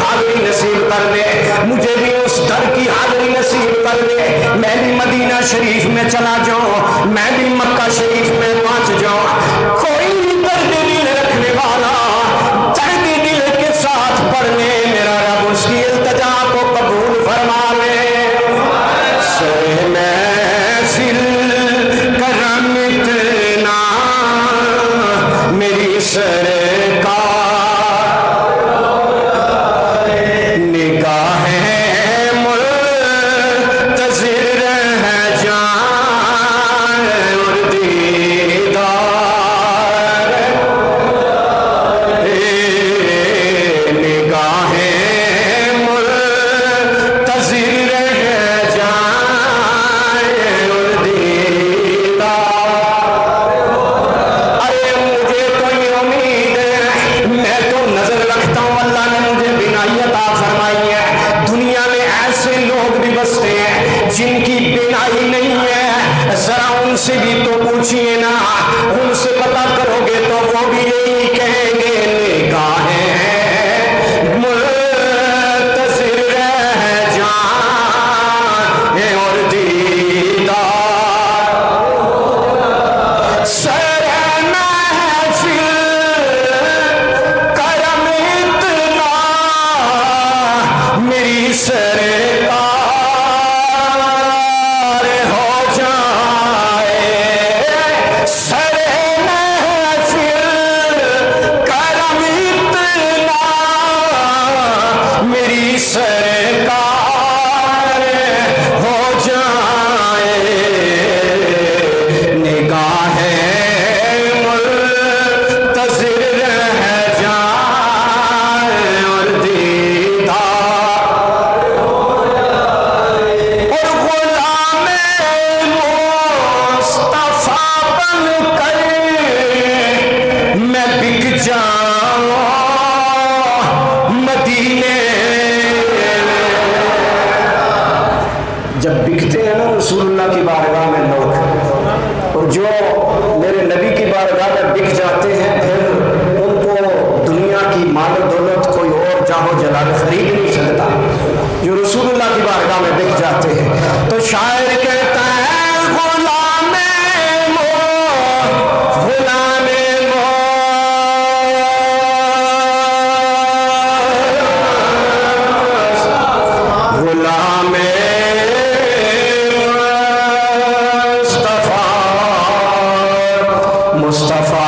حاضری نصیب کر دے، مجھے بھی اس در کی حاضری نصیب کر دے، میں بھی مدینہ شریف میں چلا جاؤں، میں بھی مکہ شریف میں پہنچ جاؤں، کوئی درد دل رکھنے والا درد دل کے ساتھ پڑھنے میرا رب اس کی التجا کو قبول فرما لے۔ سر محفل کرم اتنا میری سرکار نگاہیں منتظر ہے جان اور دیدار، نگاہیں منتظر ہے جان اور دیدار۔ ارے مجھے تو یہ امید ہے، میں تو نظر رکھتا ہوں اللہ نے مجھے بینائی عطا فرمائی ہے، دنیا میں ایسے لوگ بھی بستے ہیں جن کی بینائی نہیں ہے، ذرا ان سے بھی تو پوچھئے نا، ان سے پتہ کرو گے تو وہ بھی یہی کہیں گے نگاہیں منتظر ہے جان اور دیدار۔ سر محفل کرم اتنا میری سرکار ہو جائے، سر محفل کرم اتنا میری سرکار ہو جائے، نگاہیں منتظر ہے جان اور دیدار۔ اور غلام مصطفیٰ بن کر میں بک جاؤں مدینے میں۔ جب بکتے ہیں نا رسول اللہ کی بارگاہ میں لوگ، اور جو میرے نبی کی بارگاہ میں بک جاتے ہیں پھر ان کو دنیا کی مال و دولت کوئی اور جاہو جلال خرید نہیں سکتا، جو رسول اللہ کی بارگاہ میں بک جاتے ہیں۔ تو شاعر کہتا ہے غلام غلام غلام مصطفیٰ مصطفیٰ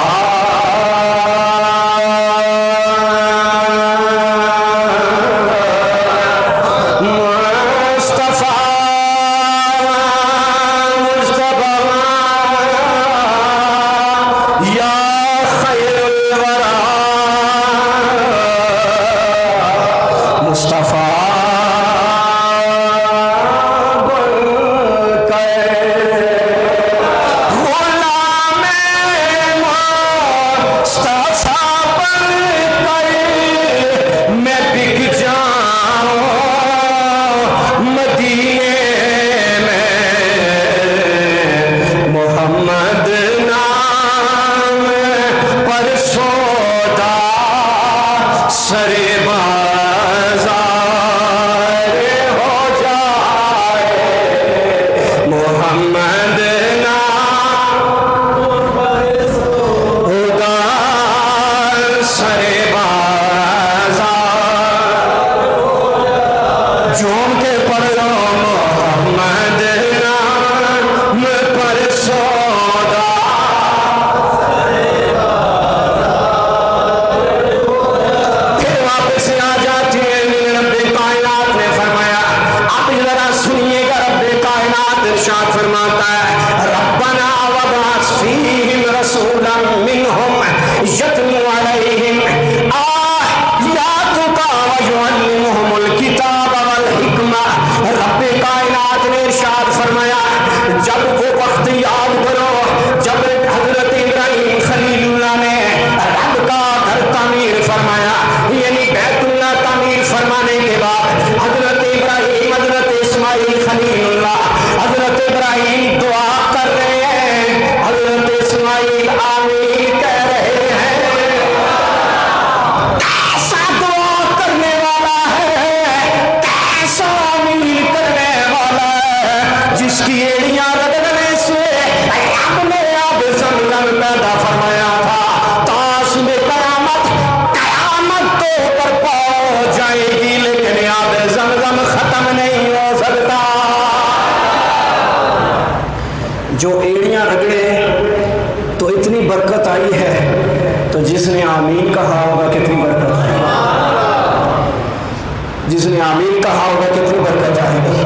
نے آمین کہا ہوگا کتنی برکت آئے گی۔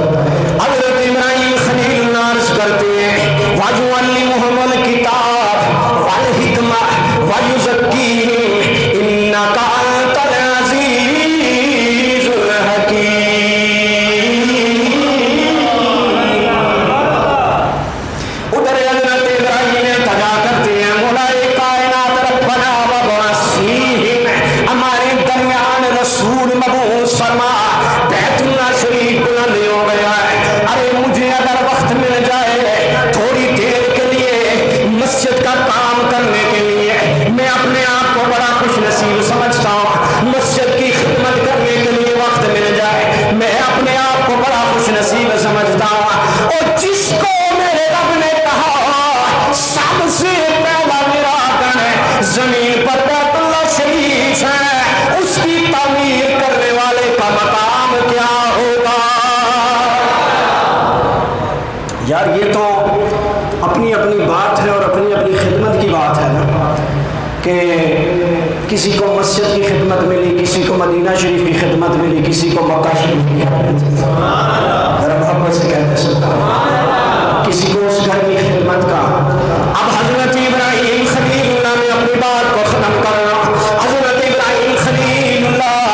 حضرت ابراہیم خلیل اللہ عرض کرتے ہیں وَيُعَلِّمُهُمُ الْكِتَابَ وَالْحِكْمَةَ وَيُزَكِّيهِمْ إِنَّكَ أَنْتَ الْعَزِيزُ الْحَكِيمُ۔ ادھر حضرت ابراہیم تجا کرتے ہیں مولا کائنات ربنا وابعث فیہم، ہمارے درمیان رسول مبعوث فرما۔ بیت اللہ شریف بلند ہو گیا ہے، ارے مجھے اگر وقت مل جائے تھوڑی دیر کے لیے مسجد کا کام کرنے کے لیے، میں اپنے آپ کو بڑا خوش نصیب سمجھتا ہوں۔ مسجد کی خدمت کرنے کے لیے وقت مل جائے میں اپنے آپ کو بڑا خوش نصیب سمجھتا ہوں۔ اور جس کو میرے رب نے کہا سب سے پہلا میرا گھر زمین پر بیت اللہ شریف ہے، اس کی تعمیر کرنے والے کا مقام کیا ہوگا؟ یار یہ تو اپنی اپنی بات ہے اور اپنی اپنی خدمت کی بات ہے نا، کہ کسی کو مسجد کی خدمت ملی، کسی کو مدینہ شریف کی خدمت ملی، کسی کو مکہ شریف کی خدمت ملی۔ ذرا محبت سے کہتے ہیں کسی کو اس گھر کی خدمت کا۔ اب حضرت ابراہیم خلیل اللہ نے اپنی بات کو ختم کرنا۔ حضرت ابراہیم خلیل اللہ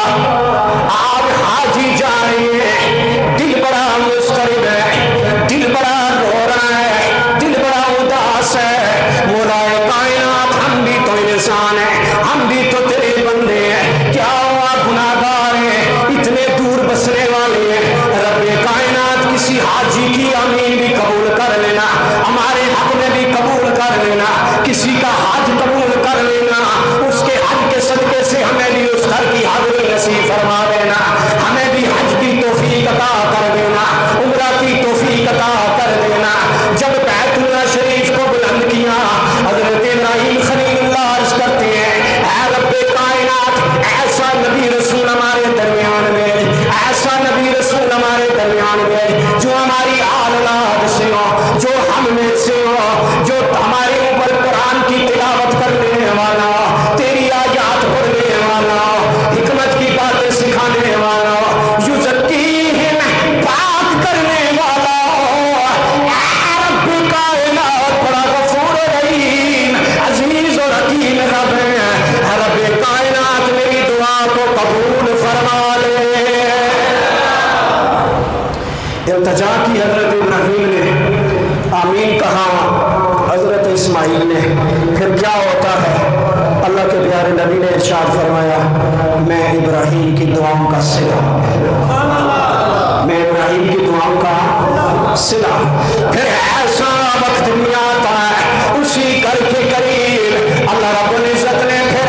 آپ حاجی جا رہے ہیں، دل بڑا مضطرب ہے، دل بڑا رو رہا ہے، دل بڑا اداس ہے۔ مولا کائنات ہم بھی تو انسان ہیں، ہم بھی تو تیرے بندے ہیں، کیا ہوا گناہگار ہیں، اتنے دور بسنے والے ہیں۔ رب کائنات کسی حاجی کی آمین بھی قبول کر لینا، ہمارے حق میں بھی قبول کر لینا، کسی کا حج قبول کر لینا، اس کے حج کے صدقے سے ہمیں بھی اس گھر کی حاضری نصیب فرما دینا، ہمیں بھی حج کی توفیق عطا کر دینا، عمرہ کی توفیق عطا کر دینا۔ جب بیت اللہ شریف کو بلند کیا حضرت ابراہیم خلیل اللہ عرض کرتے ہیں اے رب کائنات ایسا نبی رسول ہمارے درمیان میں، ایسا نبی رسول ہمارے درمیان میں جو ہماری اولاد سے ہو، جو ہم میں سے ہو، جو ہمارے اوپر قرآن کی تلاوت کرنے والا ہو، تیری آیات پڑھنے والا ہو، حکمت کی باتیں سکھانے والا ہو، یزکیہم پاک کرنے والا ہو۔ اے رب کائنات بڑا غفور رحیم عزیز اور حکیم رب ہے، رب کائنات میری دعا کو قبول فرما لے۔ التجا کی حضرت ابراہیم نے، آمین کہا حضرت اسماعیل نے، پھر کیا ہوتا ہے؟ اللہ کے پیارے نبی نے ارشاد فرمایا میں ابراہیم کی دعاؤں کا صلہ، میں ابراہیم کی دعاؤں کا صلہ۔ پھر ایسا وقت بھی آتا ہے اسی گھر کے قریب اللہ رب العزت نے پھر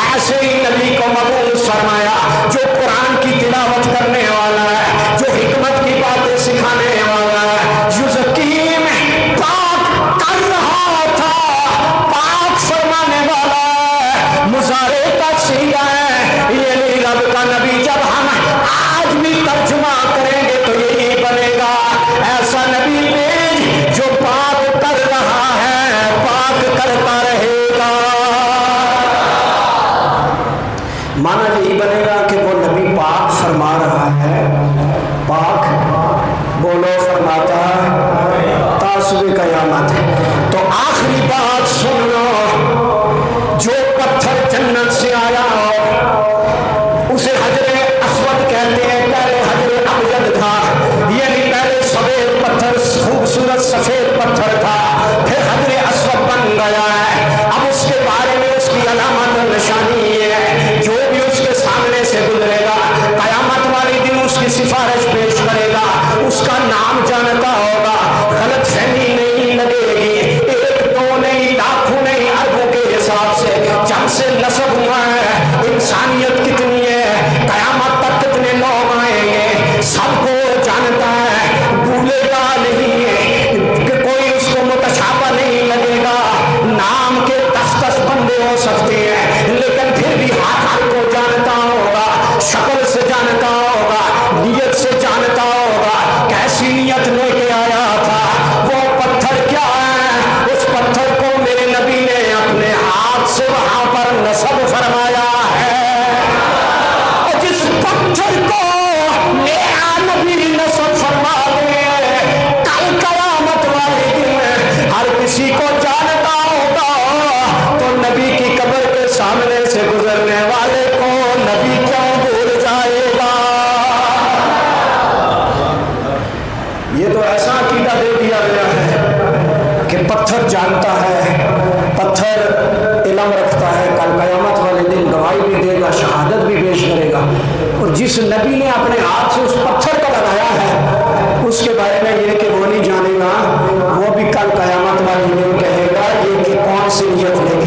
ایسے ہی نبی کو مبعوث فرمایا جو قرآن کی تلاوت کرنے والا ہے، جو حکمت کی باتیں سکھانے والا ہے، یزکیم پاک کر رہا تھا، پاک فرمانے والا ہے، مظاہرے کا سیدھا ہے۔ یہ نہیں رب کا نبی جب ہم آج بھی ترجمہ کریں گے تو یہی بنے گا، ایسا نبی بھیج جو پاک کر رہا ہے پاک کرتا رہے گا۔ مانا یہی بنے گا کہ وہ نبی پاک فرما رہا ہے، پاک بولو فرماتا ہے تاصب قیامت۔ تو آخری بات سن لو، جو پتھر جنت سے آیا ہو اسے حجر اسود کہتے ہیں، پہلے حجر ابیض تھا، یعنی پہلے سفید پتھر خوبصورت سفید پتھر تھا، پھر حجر اسود بن گیا ہے۔ اب اس کے بارے میں اس کی علامت اور نشانی یہ ہے جو بھی اس کے سامنے سے گزرے گا قیامت والے دن اس کی سفارش پیش کرے گا، اس کا نام جانتا ہوگا، غلط فہمی نہیں لگے گی، ایک دو نہیں کہ پتھر جانتا ہے، پتھر علم رکھتا ہے، کل قیامت والے دن گواہی بھی دے گا، شہادت بھی پیش کرے گا۔ اور جس نبی نے اپنے ہاتھ سے اس پتھر کو لگایا ہے اس کے بارے میں یہ کہ وہ نہیں جانے گا، وہ بھی کل قیامت والے دن کہے گا یہ کہ کون سی نیت لے کے